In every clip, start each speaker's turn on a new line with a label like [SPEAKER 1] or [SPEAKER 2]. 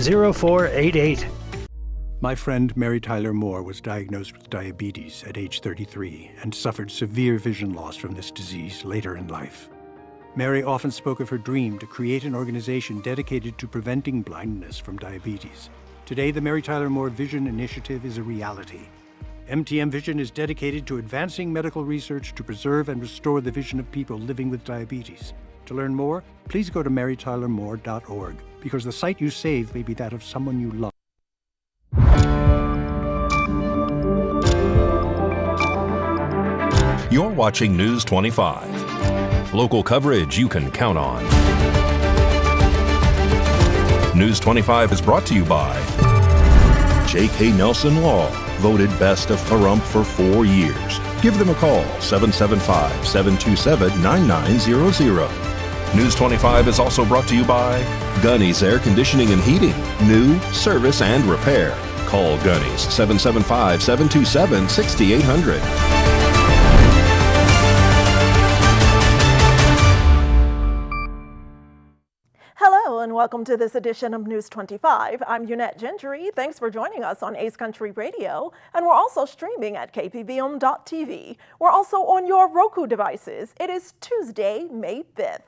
[SPEAKER 1] 0488.
[SPEAKER 2] My friend Mary Tyler Moore was diagnosed with diabetes at age 33 and suffered severe vision loss from this disease later in life. Mary often spoke of her dream to create an organization dedicated to preventing blindness from diabetes. Today, the Mary Tyler Moore Vision Initiative is a reality. MTM Vision is dedicated to advancing medical research to preserve and restore the vision of people living with diabetes. To learn more, please go to marytylermore.org, because the sight you save may be that of someone you love.
[SPEAKER 3] You're watching News 25. Local coverage you can count on. News 25 is brought to you by J.K. Nelson Law, voted best of Pahrump for 4 years. Give them a call, 775-727-9900. News 25 is also brought to you by Gunny's Air Conditioning and Heating. New, service, and repair. Call Gunny's, 775-727-6800.
[SPEAKER 4] Hello and welcome to this edition of News 25. I'm Yunette Gentry. Thanks for joining us on Ace Country Radio, and we're also streaming at KPVM-TV. We're also on your Roku devices. It is Tuesday, May 5th.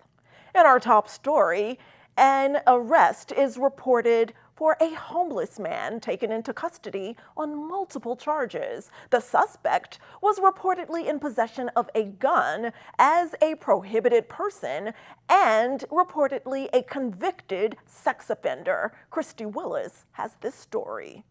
[SPEAKER 4] In our top story, an arrest is reported for a homeless man taken into custody on multiple charges. The suspect was reportedly in possession of a gun as a prohibited person and reportedly a convicted sex offender. Christy Willis has this story.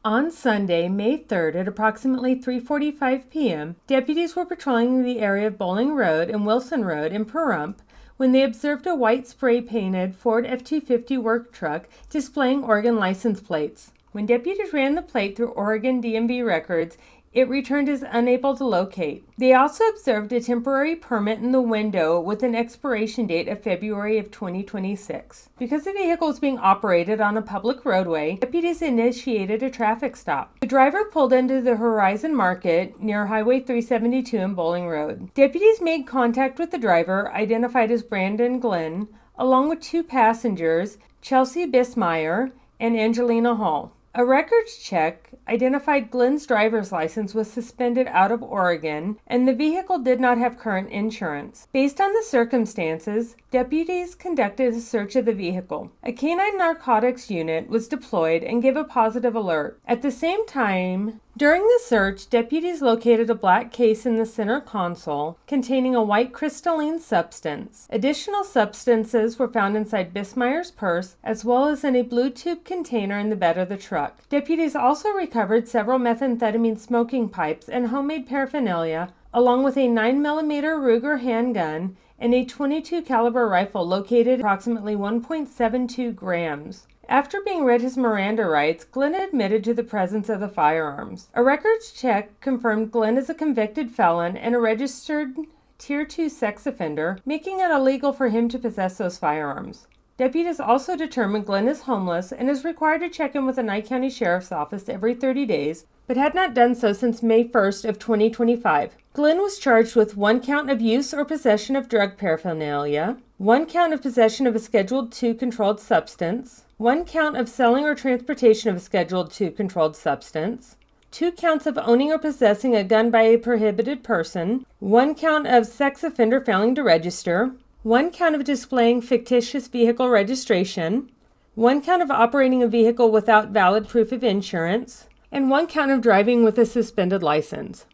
[SPEAKER 5] On Sunday, May 3rd at approximately 3:45 p.m., deputies were patrolling the area of Bowling Road and Wilson Road in Pahrump when they observed a white spray-painted Ford F-250 work truck displaying Oregon license plates. When deputies ran the plate through Oregon DMV records, it returned as unable to locate. They also observed a temporary permit in the window with an expiration date of February of 2026. Because the vehicle was being operated on a public roadway, deputies initiated a traffic stop. The driver pulled into the Horizon Market near Highway 372 and Bowling Road. Deputies made contact with the driver, identified as Brandon Glenn, along with 2 passengers, Chelsea Bismeyer and Angelina Hall. A records check identified Glenn's driver's license was suspended out of Oregon, and the vehicle did not have current insurance. Based on the circumstances, deputies conducted a search of the vehicle. A canine narcotics unit was deployed and gave a positive alert. At the same time, during the search, deputies located a black case in the center console containing a white crystalline substance. Additional substances were found inside Bismeyer's purse, as well as in a blue tube container in the bed of the truck. Deputies also recovered several methamphetamine smoking pipes and homemade paraphernalia, along with a 9mm Ruger handgun and a .22 caliber rifle located approximately 1.72 grams. After being read his Miranda rights, Glenn admitted to the presence of the firearms. A records check confirmed Glenn is a convicted felon and a registered Tier 2 sex offender, making it illegal for him to possess those firearms. Deputies also determined Glenn is homeless and is required to check in with the Nye County Sheriff's Office every 30 days, but had not done so since May 1st of 2025. Glenn was charged with 1 count of use or possession of drug paraphernalia, 1 count of possession of a Scheduled II controlled substance, 1 count of selling or transportation of a Scheduled II controlled substance, 2 counts of owning or possessing a gun by a prohibited person, 1 count of sex offender failing to register, 1 count of displaying fictitious vehicle registration, 1 count of operating a vehicle without valid proof of insurance, and 1 count of driving with a suspended license.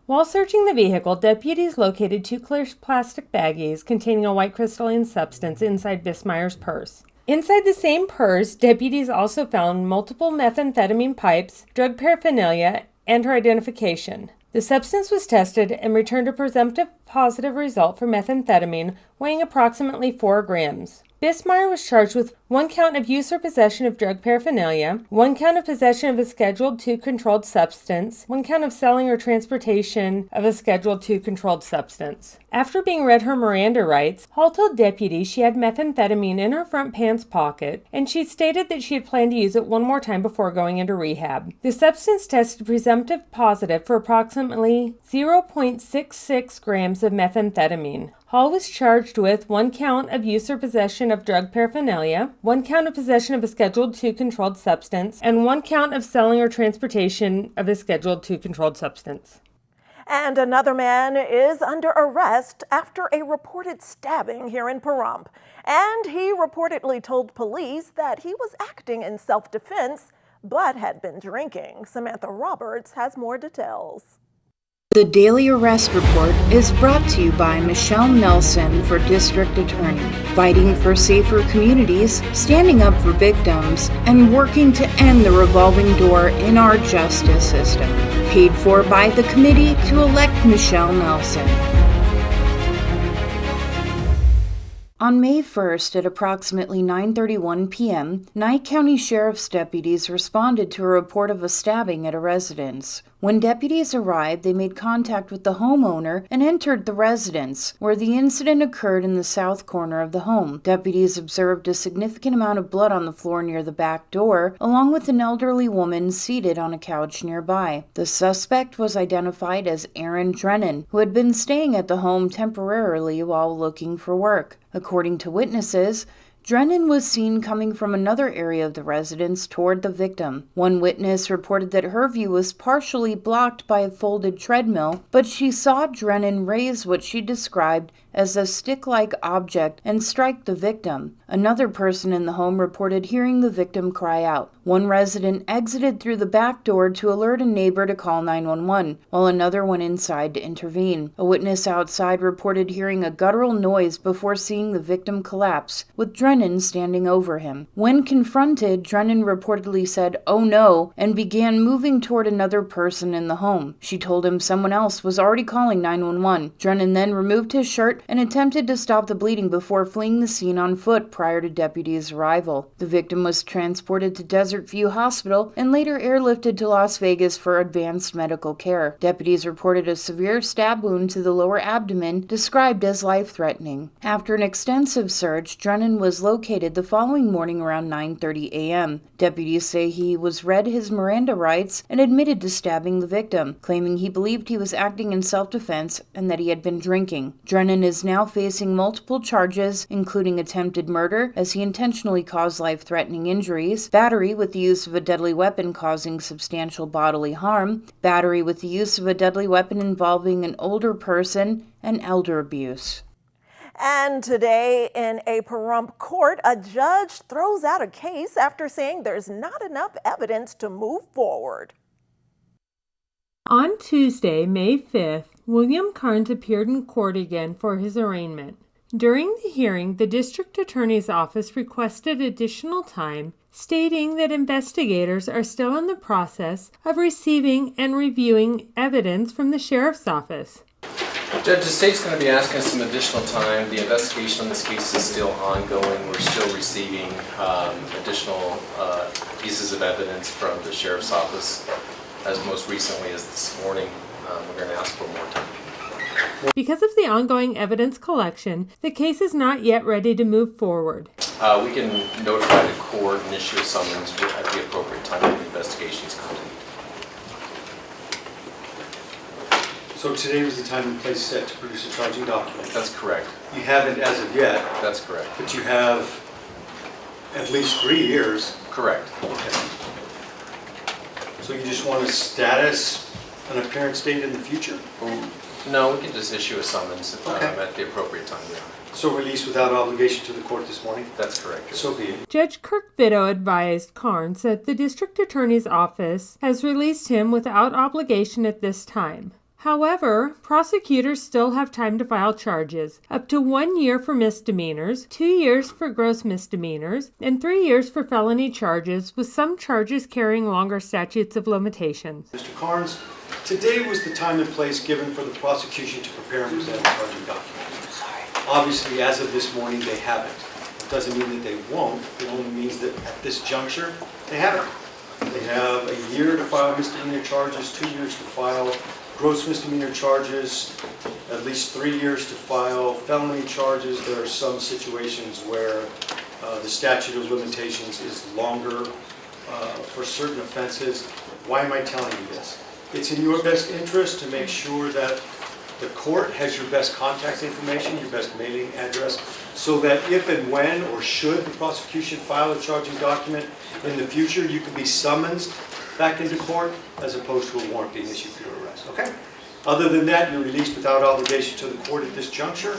[SPEAKER 5] While searching the vehicle, deputies located 2 clear plastic baggies containing a white crystalline substance inside Bismeyer's purse. Inside the same purse, deputies also found multiple methamphetamine pipes, drug paraphernalia, and her identification. The substance was tested and returned a presumptive positive result for methamphetamine weighing approximately 4 grams. Bismeyer was charged with 1 count of use or possession of drug paraphernalia, 1 count of possession of a Scheduled II controlled substance, 1 count of selling or transportation of a Scheduled II controlled substance. After being read her Miranda rights, Hall told deputies she had methamphetamine in her front pants pocket, and she stated that she had planned to use it 1 more time before going into rehab. The substance tested presumptive positive for approximately 0.66 grams of methamphetamine. Hall was charged with 1 count of use or possession of drug paraphernalia, 1 count of possession of a Schedule II controlled substance, and 1 count of selling or transportation of a Schedule II controlled substance.
[SPEAKER 4] And another man is under arrest after a reported stabbing here in Pahrump. And he reportedly told police that he was acting in self-defense, but had been drinking. Samantha Roberts has more details.
[SPEAKER 1] The Daily Arrest Report is brought to you by Michelle Nelson for District Attorney, fighting for safer communities, standing up for victims, and working to end the revolving door in our justice system. Paid for by the committee to elect Michelle Nelson. On May 1st at approximately 9:31 p.m., Nye County Sheriff's deputies responded to a report of a stabbing at a residence. When deputies arrived, they made contact with the homeowner and entered the residence, where the incident occurred in the south corner of the home. Deputies observed a significant amount of blood on the floor near the back door, along with an elderly woman seated on a couch nearby. The suspect was identified as Aaron Drennan, who had been staying at the home temporarily while looking for work. According to witnesses, Drennan was seen coming from another area of the residence toward the victim. One witness reported that her view was partially blocked by a folded treadmill, but she saw Drennan raise what she described as a stick-like object and strike the victim. Another person in the home reported hearing the victim cry out. One resident exited through the back door to alert a neighbor to call 911, while another went inside to intervene. A witness outside reported hearing a guttural noise before seeing the victim collapse, with Drennan standing over him. When confronted, Drennan reportedly said, "Oh no," and began moving toward another person in the home. She told him someone else was already calling 911. Drennan then removed his shirt and attempted to stop the bleeding before fleeing the scene on foot prior to deputies' arrival. The victim was transported to Desert View Hospital and later airlifted to Las Vegas for advanced medical care. Deputies reported a severe stab wound to the lower abdomen, described as life-threatening. After an extensive search, Drennan was located the following morning around 9:30 a.m. Deputies say he was read his Miranda rights and admitted to stabbing the victim, claiming he believed he was acting in self-defense and that he had been drinking. Drennan is now facing multiple charges, including attempted murder, as he intentionally caused life-threatening injuries, battery with the use of a deadly weapon causing substantial bodily harm, battery with the use of a deadly weapon involving an older person, and elder abuse.
[SPEAKER 4] And today in a Pahrump court, a judge throws out a case after saying there's not enough evidence to move forward.
[SPEAKER 5] On Tuesday, May 5th, William Carnes appeared in court again for his arraignment. During the hearing, the district attorney's office requested additional time, stating that investigators are still in the process of receiving and reviewing evidence from the sheriff's office.
[SPEAKER 6] Judge, the state's going to be asking us some additional time. The investigation on this case is still ongoing. We're still receiving additional pieces of evidence from the sheriff's office, as most recently as this morning. We're going to ask for more time.
[SPEAKER 5] Because of the ongoing evidence collection, the case is not yet ready to move forward.
[SPEAKER 6] We can notify the court and issue a summons at the appropriate time when the investigation is complete.
[SPEAKER 7] So today was the time and place set to produce a charging document.
[SPEAKER 6] That's correct.
[SPEAKER 7] You haven't as of yet.
[SPEAKER 6] That's correct.
[SPEAKER 7] But you have at least 3 years.
[SPEAKER 6] Correct.
[SPEAKER 7] Okay. So you just want a status, an appearance date in the future?
[SPEAKER 6] No, we can just issue a summons
[SPEAKER 7] Okay.
[SPEAKER 6] at the appropriate time. Yeah.
[SPEAKER 7] So release without obligation to the court this morning?
[SPEAKER 6] That's correct.
[SPEAKER 7] So be it.
[SPEAKER 5] Judge Kirk Vitto advised Carnes that the district attorney's office has released him without obligation at this time. However, prosecutors still have time to file charges, up to 1 year for misdemeanors, 2 years for gross misdemeanors, and 3 years for felony charges, with some charges carrying longer statutes of limitations.
[SPEAKER 7] Mr. Carnes, today was the time and place given for the prosecution to prepare and present a charging document. Obviously, as of this morning, they haven't. It doesn't mean that they won't. It only means that at this juncture, they haven't. They have a year to file misdemeanor charges, 2 years to file gross misdemeanor charges, at least 3 years to file felony charges. There are some situations where the statute of limitations is longer for certain offenses. Why am I telling you this? It's in your best interest to make sure that The court has your best contact information, your best mailing address, so that if and when or should the prosecution file a charging document in the future, you can be summoned back into court as opposed to a warrant being issued for your arrest, okay? Other than that, you're released without obligation to the court at this juncture,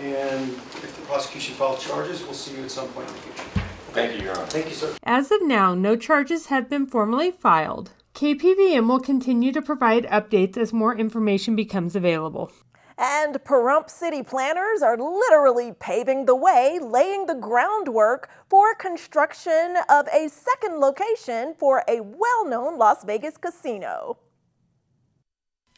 [SPEAKER 7] and if the prosecution files charges, we'll see you at some point in the future.
[SPEAKER 6] Thank you, Your Honor.
[SPEAKER 7] Thank you, sir.
[SPEAKER 5] As of now, no charges have been formally filed. KPVM will continue to provide updates as more information becomes available.
[SPEAKER 4] And Pahrump city planners are literally paving the way, laying the groundwork for construction of a second location for a well-known Las Vegas casino.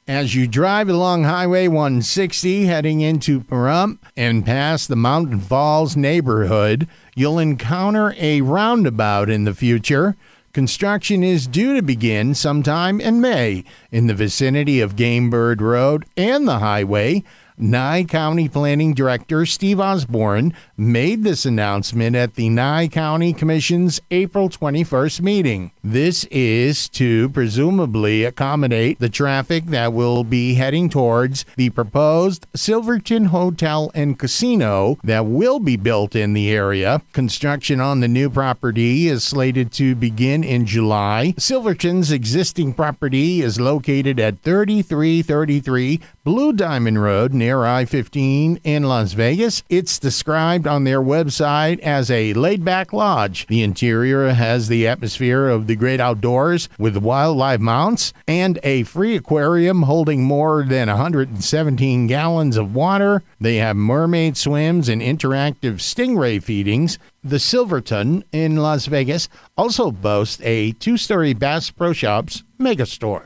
[SPEAKER 8] As you drive along Highway 160 heading into Pahrump and past the Mountain Falls neighborhood, you'll encounter a roundabout in the future. Construction is due to begin sometime in May in the vicinity of Game Bird Road and the highway. Nye County Planning Director Steve Osborne made this announcement at the Nye County Commission's April 21st meeting. This is to presumably accommodate the traffic that will be heading towards the proposed Silverton Hotel and Casino that will be built in the area. Construction on the new property is slated to begin in July. Silverton's existing property is located at 3333 Blue Diamond Road near I-15 in Las Vegas. It's described on their website as a laid-back lodge. The interior has the atmosphere of the great outdoors with wildlife mounts and a free aquarium holding more than 117 gallons of water. They have mermaid swims and interactive stingray feedings. The Silverton in Las Vegas also boasts a 2-story Bass Pro Shops megastore.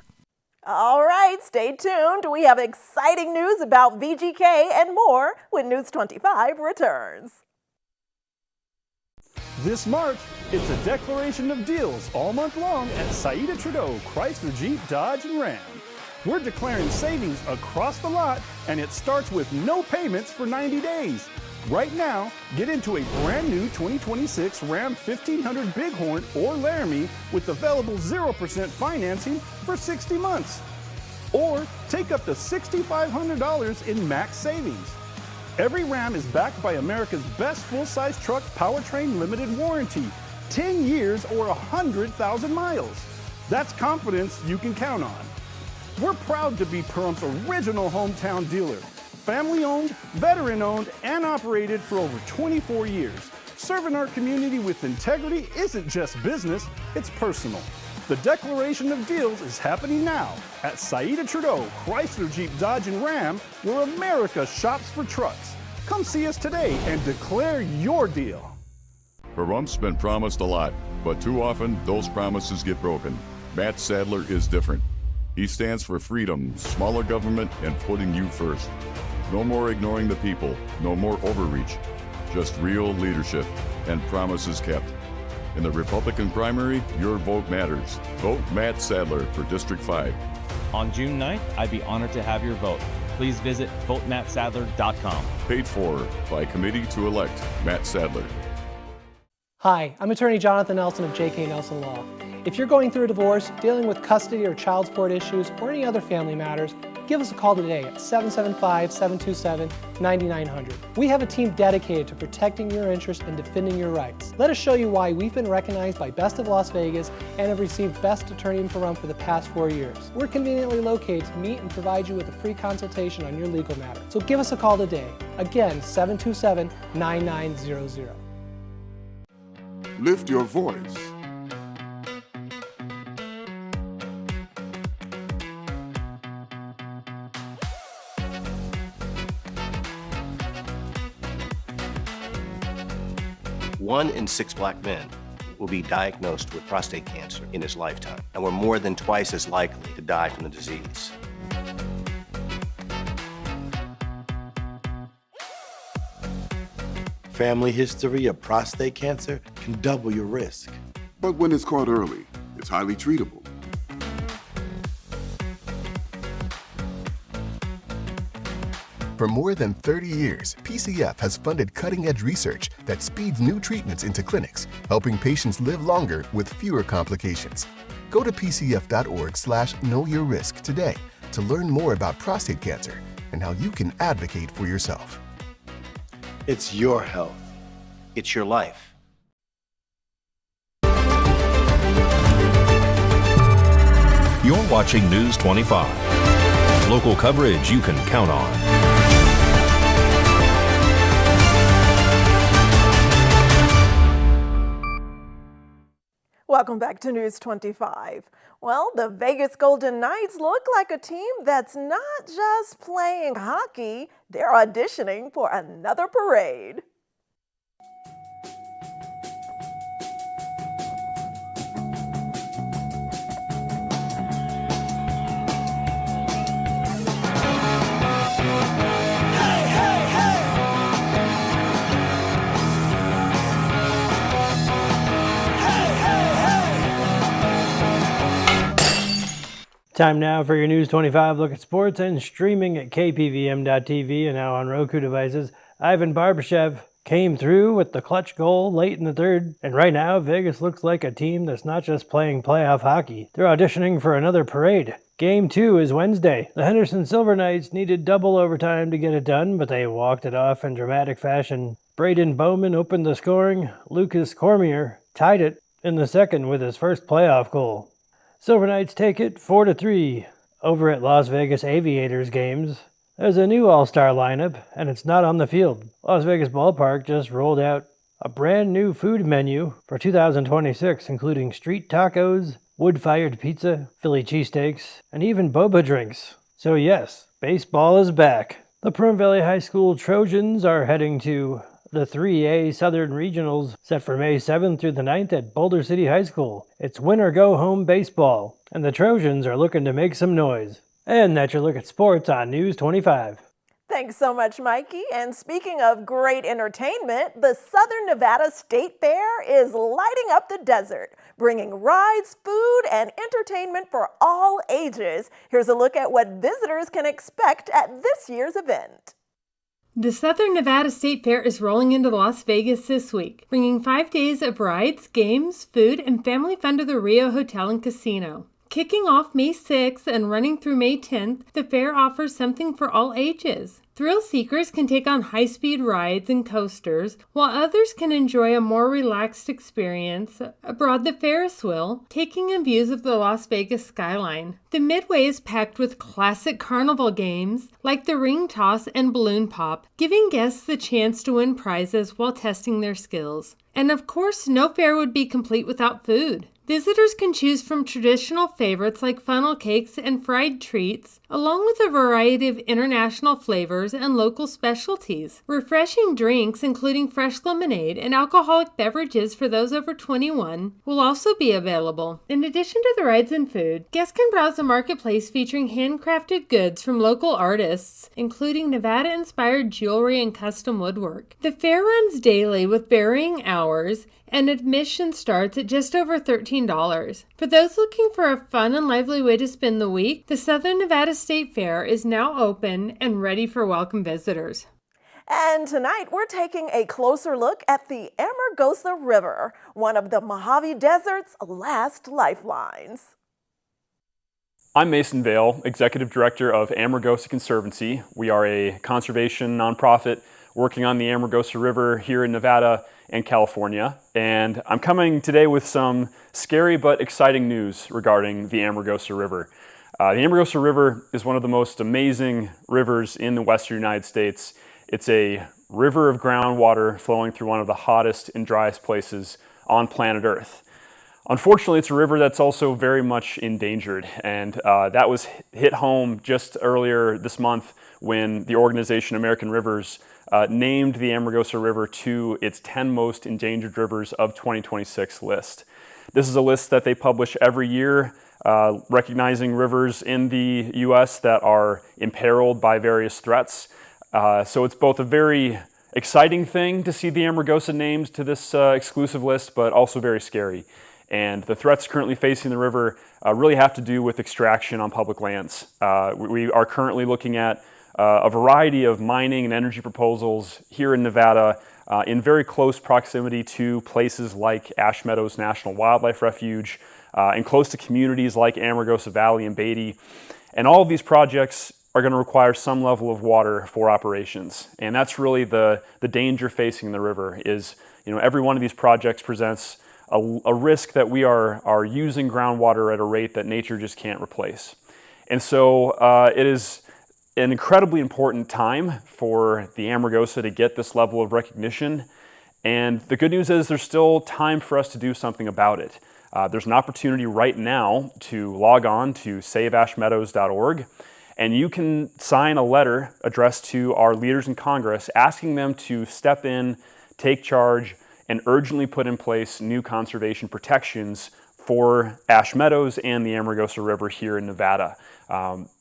[SPEAKER 4] All right, stay tuned. We have exciting news about VGK and more when News 25 returns.
[SPEAKER 9] This March, it's a declaration of deals all month long at Saida Trudeau Chrysler, Jeep, Dodge, and Ram. We're declaring savings across the lot, and it starts with no payments for 90 days. Right now, get into a brand new 2026 Ram 1500 Bighorn or Laramie with available 0% financing for 60 months. Or take up to $6,500 in max savings. Every Ram is backed by America's best full-size truck powertrain limited warranty, 10 years or 100,000 miles. That's confidence you can count on. We're proud to be Pahrump's original hometown dealer. Family-owned, veteran-owned, and operated for over 24 years. Serving our community with integrity isn't just business, it's personal. The declaration of deals is happening now at Saida Trudeau Chrysler, Jeep, Dodge, and Ram, where America shops for trucks. Come see us today and declare your deal.
[SPEAKER 3] Pahrump's been promised a lot, but too often those promises get broken. Matt Sadler is different. He stands for freedom, smaller government, and putting you first. No more ignoring the people, no more overreach. Just real leadership and promises kept. In the Republican primary, your vote matters. Vote Matt Sadler for District 5.
[SPEAKER 10] On June 9th, I'd be honored to have your vote. Please visit votemattsadler.com.
[SPEAKER 3] Paid for by Committee to Elect Matt Sadler.
[SPEAKER 11] Hi, I'm attorney Jonathan Nelson of J.K. Nelson Law. If you're going through a divorce, dealing with custody or child support issues, or any other family matters, give us a call today at 775-727-9900. We have a team dedicated to protecting your interests and defending your rights. Let us show you why we've been recognized by Best of Las Vegas and have received Best Attorney in Pahrump for the past 4 years. We're conveniently located to meet and provide you with a free consultation on your legal matter. So give us a call today. Again, 727-9900.
[SPEAKER 12] Lift your voice.
[SPEAKER 13] One in 6 black men will be diagnosed with prostate cancer in his lifetime, and we're more than twice as likely to die from the disease.
[SPEAKER 14] Family history of prostate cancer can double your risk.
[SPEAKER 12] But when it's caught early, it's highly treatable.
[SPEAKER 15] For more than 30 years, PCF has funded cutting-edge research that speeds new treatments into clinics, helping patients live longer with fewer complications. Go to pcf.org/knowyourrisk today to learn more about prostate cancer and how you can advocate for yourself.
[SPEAKER 14] It's your health.
[SPEAKER 13] It's your life.
[SPEAKER 16] You're watching News 25. Local coverage you can count on.
[SPEAKER 4] Welcome back to News 25. Well, the Vegas Golden Knights look like a team that's not just playing hockey, they're auditioning for another parade.
[SPEAKER 17] Time now for your News 25 look at sports and streaming at KPVM.TV and now on Roku devices. Ivan Barbashev came through with the clutch goal late in the third, and right now Vegas looks like a team that's not just playing playoff hockey. They're auditioning for another parade. Game 2 is Wednesday. The Henderson Silver Knights needed double overtime to get it done, but they walked it off in dramatic fashion. Braden Bowman opened the scoring. Lucas Cormier tied it in the second with his first playoff goal. Silver Knights take it 4-3 over at Las Vegas Aviators games. There's a new all-star lineup, and it's not on the field. Las Vegas Ballpark just rolled out a brand new food menu for 2026, including street tacos, wood-fired pizza, Philly cheesesteaks, and even boba drinks. So yes, baseball is back. The Pahrump Valley High School Trojans are heading to the 3A Southern Regionals set for May 7th through the 9th at Boulder City High School. It's win or go home baseball, and the Trojans are looking to make some noise. And that's your look at sports on News 25.
[SPEAKER 4] Thanks so much, Mikey. And speaking of great entertainment, the Southern Nevada State Fair is lighting up the desert, bringing rides, food, and entertainment for all ages. Here's a look at what visitors can expect at this year's event.
[SPEAKER 5] The Southern Nevada State Fair is rolling into Las Vegas this week, bringing 5 days of rides, games, food, and family fun to the Rio Hotel and Casino. Kicking off May 6th and running through May 10th, the fair offers something for all ages. Thrill seekers can take on high-speed rides and coasters, while others can enjoy a more relaxed experience aboard the Ferris wheel, taking in views of the Las Vegas skyline. The Midway is packed with classic carnival games like the ring toss and balloon pop, giving guests the chance to win prizes while testing their skills. And of course, no fair would be complete without food. Visitors can choose from traditional favorites like funnel cakes and fried treats, along with a variety of international flavors and local specialties. Refreshing drinks, including fresh lemonade and alcoholic beverages for those over 21, will also be available. In addition to the rides and food, guests can browse a marketplace featuring handcrafted goods from local artists, including Nevada-inspired jewelry and custom woodwork. The fair runs daily with varying hours, and admission starts at just over $13. For those looking for a fun and lively way to spend the week, the Southern Nevada State Fair is now open and ready for welcome visitors.
[SPEAKER 4] And tonight we're taking a closer look at the Amargosa River, one of the Mojave Desert's last lifelines.
[SPEAKER 18] I'm Mason Vale, Executive Director of Amargosa Conservancy. We are a conservation nonprofit working on the Amargosa River here in Nevada and California. And I'm coming today with some scary but exciting news regarding the Amargosa River. The Amargosa River is one of the most amazing rivers in the western United States. It's a river of groundwater flowing through one of the hottest and driest places on planet Earth. Unfortunately, it's a river that's also very much endangered, and that was hit home just earlier this month when the organization American Rivers named the Amargosa River to its 10 most endangered rivers of 2026 list. This is a list that they publish every year, recognizing rivers in the U.S. that are imperiled by various threats. So it's both a very exciting thing to see the Amargosa named to this exclusive list, but also very scary. And the threats currently facing the river really have to do with extraction on public lands. We are currently looking at a variety of mining and energy proposals here in Nevada in very close proximity to places like Ash Meadows National Wildlife Refuge and close to communities like Amargosa Valley and Beatty. And all of these projects are going to require some level of water for operations. And that's really the danger facing the river is, every one of these projects presents a risk that we are using groundwater at a rate that nature just can't replace. And so it is an incredibly important time for the Amargosa to get this level of recognition. And the good news is there's still time for us to do something about it. There's an opportunity right now to log on to saveashmeadows.org, and you can sign a letter addressed to our leaders in Congress asking them to step in, take charge, and urgently put in place new conservation protections for Ash Meadows and the Amargosa River here in Nevada.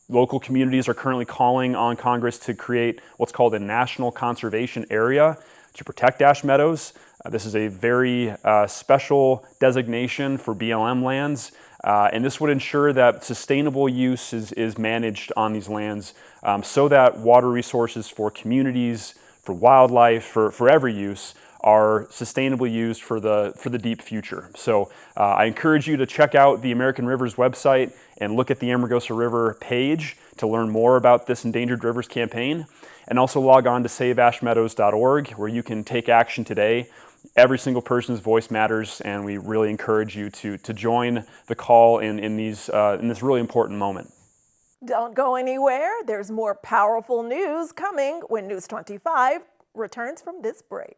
[SPEAKER 18] Local communities are currently calling on Congress to create what's called a National Conservation Area to protect Ash Meadows. This is a very special designation for BLM lands, and this would ensure that sustainable use is managed on these lands so that water resources for communities, for wildlife, for every use are sustainably used for the deep future. So I encourage you to check out the American Rivers website and look at the Amargosa River page to learn more about this Endangered Rivers campaign, and also log on to saveashmeadows.org where you can take action today. Every single person's voice matters, and we really encourage you to join the call in this really important moment.
[SPEAKER 4] Don't go anywhere. There's more powerful news coming when News 25 returns from this break.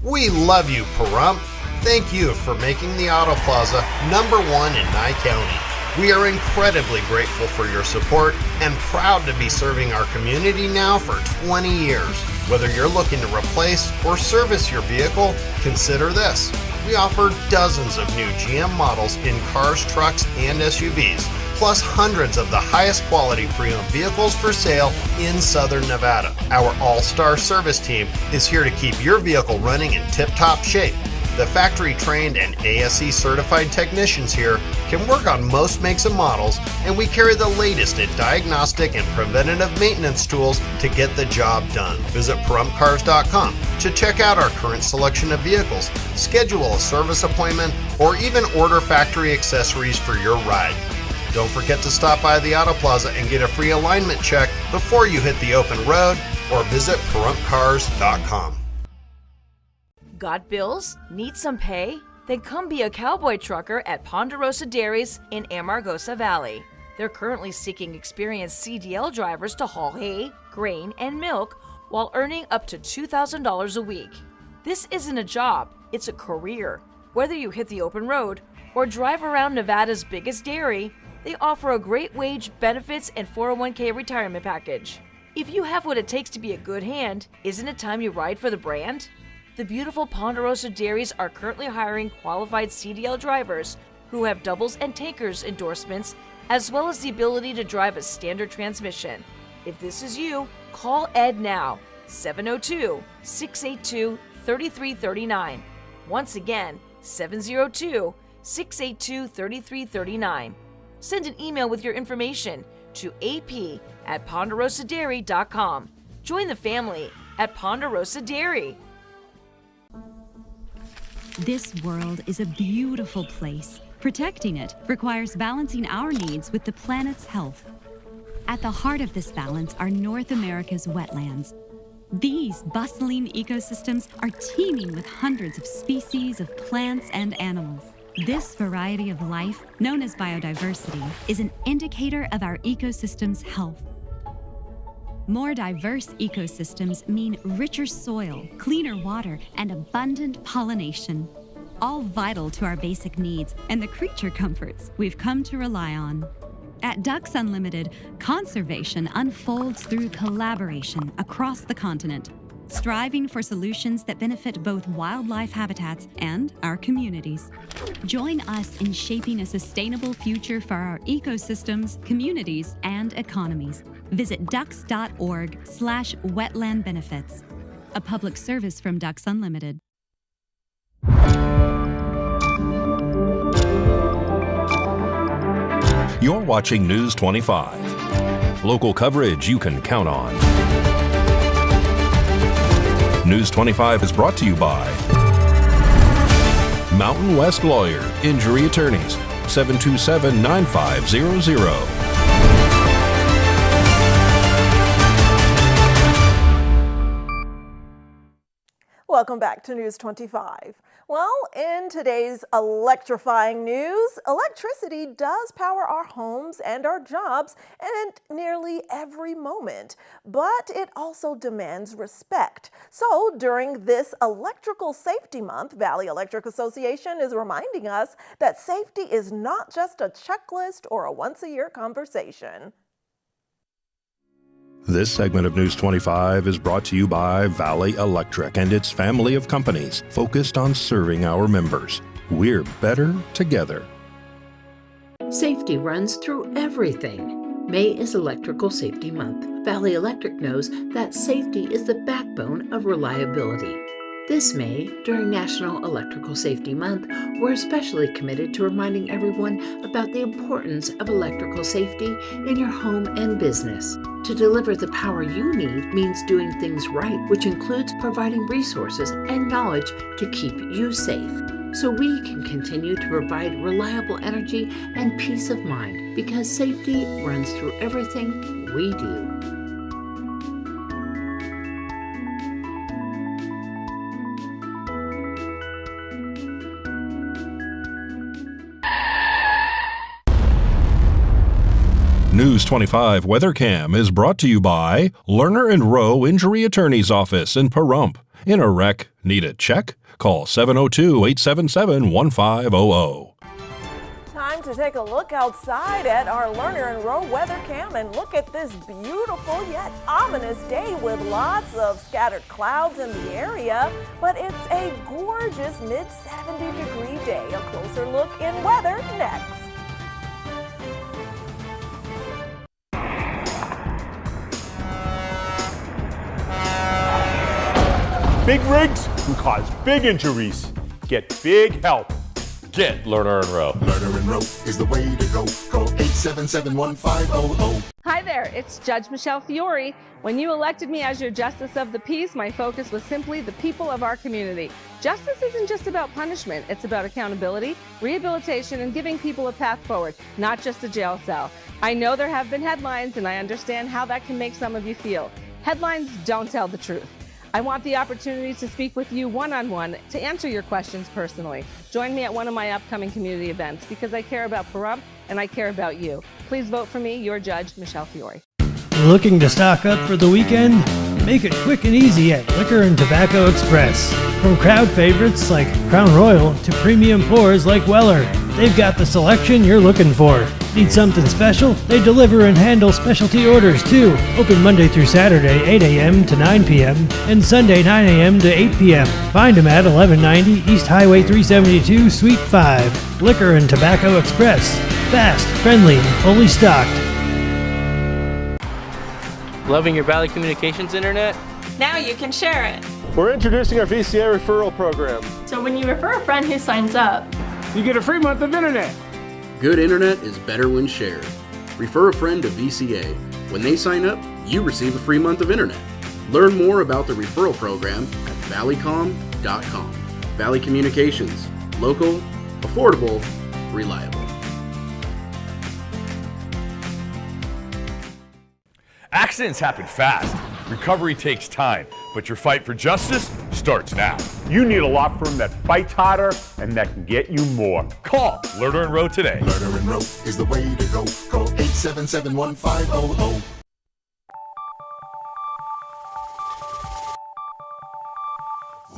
[SPEAKER 8] We love you, Pahrump. Thank you for making the Auto Plaza #1 in Nye County. We are incredibly grateful for your support and proud to be serving our community now for 20 years. Whether you're looking to replace or service your vehicle, consider this. We offer dozens of new GM models in cars, trucks, and SUVs, plus hundreds of the highest quality pre-owned vehicles for sale in Southern Nevada. Our all-star service team is here to keep your vehicle running in tip-top shape. The factory-trained and ASE certified technicians here can work on most makes and models, and we carry the latest in diagnostic and preventative maintenance tools to get the job done. Visit PahrumpCars.com to check out our current selection of vehicles, schedule a service appointment, or even order factory accessories for your ride. Don't forget to stop by the Auto Plaza and get a free alignment check before you hit the open road, or visit PahrumpCars.com.
[SPEAKER 19] Got bills? Need some pay? Then come be a cowboy trucker at Ponderosa Dairies in Amargosa Valley. They're currently seeking experienced CDL drivers to haul hay, grain, and milk while earning up to $2,000 a week. This isn't a job, it's a career. Whether you hit the open road or drive around Nevada's biggest dairy, they offer a great wage, benefits, and 401k retirement package. If you have what it takes to be a good hand, isn't it time you ride for the brand? The beautiful Ponderosa Dairies are currently hiring qualified CDL drivers who have doubles and tankers endorsements, as well as the ability to drive a standard transmission. If this is you, call Ed now, 702-682-3339. Once again, 702-682-3339. Send an email with your information to ap@ponderosadairy.com. Join the family at Ponderosa Dairy.
[SPEAKER 20] This world is a beautiful place. Protecting it requires balancing our needs with the planet's health. At the heart of this balance are North America's wetlands. These bustling ecosystems are teeming with hundreds of species of plants and animals. This variety of life, known as biodiversity, is an indicator of our ecosystem's health. More diverse ecosystems mean richer soil, cleaner water, and abundant pollination. All vital to our basic needs and the creature comforts we've come to rely on. At Ducks Unlimited, conservation unfolds through collaboration across the continent, striving for solutions that benefit both wildlife habitats and our communities. Join us in shaping a sustainable future for our ecosystems, communities, and economies. Visit ducks.org/wetland benefits. A public service from Ducks Unlimited.
[SPEAKER 16] You're watching News 25. Local coverage you can count on. News 25 is brought to you by Mountain West Lawyer, Injury Attorneys, 727-9500.
[SPEAKER 4] Welcome back to News 25. Well, in today's electrifying news, electricity does power our homes and our jobs and nearly every moment, but it also demands respect. So during this Electrical Safety Month, Valley Electric Association is reminding us that safety is not just a checklist or a once-a-year conversation.
[SPEAKER 16] This segment of News 25 is brought to you by Valley Electric and its family of companies focused on serving our members. We're better together.
[SPEAKER 21] Safety runs through everything. May is Electrical Safety Month. Valley Electric knows that safety is the backbone of reliability. This May, during National Electrical Safety Month, we're especially committed to reminding everyone about the importance of electrical safety in your home and business. To deliver the power you need means doing things right, which includes providing resources and knowledge to keep you safe, so we can continue to provide reliable energy and peace of mind, because safety runs through everything we do.
[SPEAKER 16] News 25 WeatherCam is brought to you by Lerner & Rowe Injury Attorney's Office in Pahrump. In a wreck, need a check? Call 702-877-1500.
[SPEAKER 4] Time to take a look outside at our Lerner & Rowe weather cam and look at this beautiful yet ominous day with lots of scattered clouds in the area, but it's a gorgeous mid-70-degree day. A closer look in weather next.
[SPEAKER 22] Big rigs can cause big injuries. Get big help. Get Lerner & Rowe.
[SPEAKER 15] Lerner & Rowe is the way to go. Call 877-1500.
[SPEAKER 23] Hi there, it's Judge Michelle Fiore. When you elected me as your Justice of the Peace, my focus was simply the people of our community. Justice isn't just about punishment, it's about accountability, rehabilitation, and giving people a path forward, not just a jail cell. I know there have been headlines, and I understand how that can make some of you feel. Headlines don't tell the truth. I want the opportunity to speak with you one-on-one to answer your questions personally. Join me at one of my upcoming community events because I care about Pahrump and I care about you. Please vote for me, your judge, Michelle Fiore.
[SPEAKER 17] Looking to stock up for the weekend? Make it quick and easy at Liquor and Tobacco Express. From crowd favorites like Crown Royal to premium pours like Weller, they've got the selection you're looking for. Need something special? They deliver and handle specialty orders too. Open Monday through Saturday, 8 a.m. to 9 p.m. and Sunday, 9 a.m. to 8 p.m. Find them at 1190 East Highway 372, Suite 5. Liquor and Tobacco Express. Fast, friendly, and fully stocked.
[SPEAKER 24] Loving your Valley Communications internet?
[SPEAKER 25] Now you can share it.
[SPEAKER 22] We're introducing our VCA referral program.
[SPEAKER 25] So when you refer a friend who signs up,
[SPEAKER 22] you get a free month of internet.
[SPEAKER 26] Good internet is better when shared. Refer a friend to VCA. When they sign up, you receive a free month of internet. Learn more about the referral program at valleycom.com. Valley Communications. Local, affordable, reliable.
[SPEAKER 27] Accidents happen fast. Recovery takes time, but your fight for justice starts now.
[SPEAKER 22] You need a law firm that fights harder and that can get you more.
[SPEAKER 27] Call Lerner & Rowe today.
[SPEAKER 15] Lerner & Rowe is the way to go. Call 877-1500.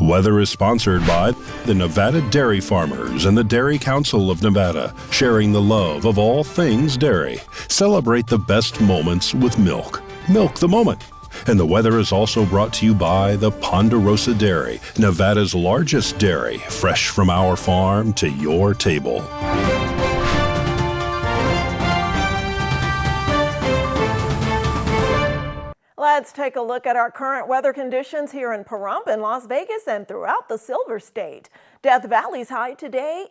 [SPEAKER 16] Weather is sponsored by the Nevada Dairy Farmers and the Dairy Council of Nevada, sharing the love of all things dairy. Celebrate the best moments with milk. Milk the moment. And the weather is also brought to you by the Ponderosa Dairy, Nevada's largest dairy, fresh from our farm to your table.
[SPEAKER 4] Let's take a look at our current weather conditions here in Pahrump and Las Vegas and throughout the Silver State. Death Valley's high today,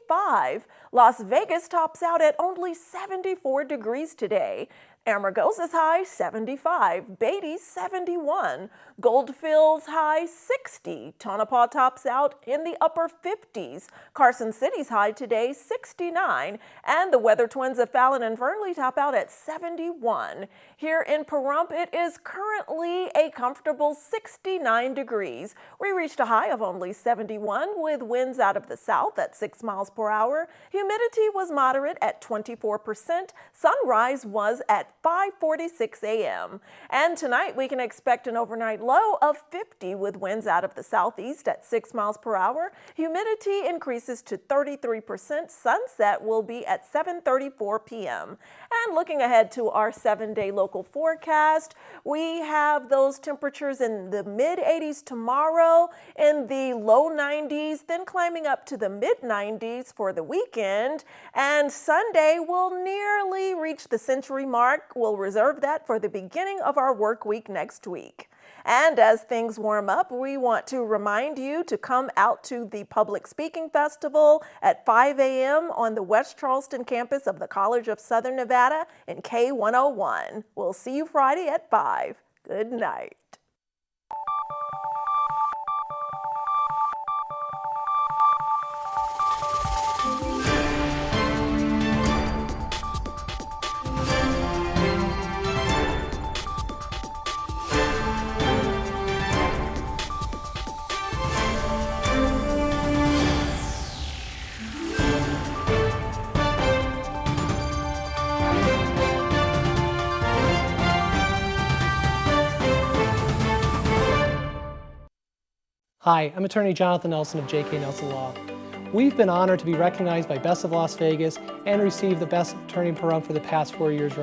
[SPEAKER 4] 85. Las Vegas tops out at only 74 degrees today. Amargosa's high 75, Beatty's 71, Goldfield's high 60, Tonopah tops out in the upper 50s, Carson City's high today 69, and the Weather Twins of Fallon and Fernley top out at 71. Here in Pahrump, it is currently a comfortable 69 degrees. We reached a high of only 71 with winds out of the south at 6 miles per hour. Humidity was moderate at 24%. Sunrise was at 5:46 a.m. And tonight we can expect an overnight low of 50 with winds out of the southeast at 6 miles per hour. Humidity increases to 33%. Sunset will be at 7:34 p.m. And looking ahead to our 7-day local forecast, we have those temperatures in the mid-80s tomorrow, in the low 90s, then climbing up to the mid-90s for the weekend. And Sunday will nearly reach the century mark. We'll reserve that for the beginning of our work week next week. And as things warm up, we want to remind you to come out to the Public Speaking Festival at 5 a.m. on the West Charleston campus of the College of Southern Nevada in K101. We'll see you Friday at 5. Good night.
[SPEAKER 11] Hi, I'm attorney Jonathan Nelson of J.K. Nelson Law. We've been honored to be recognized by Best of Las Vegas and receive the Best Attorney in Pahrump for the past 4 years running.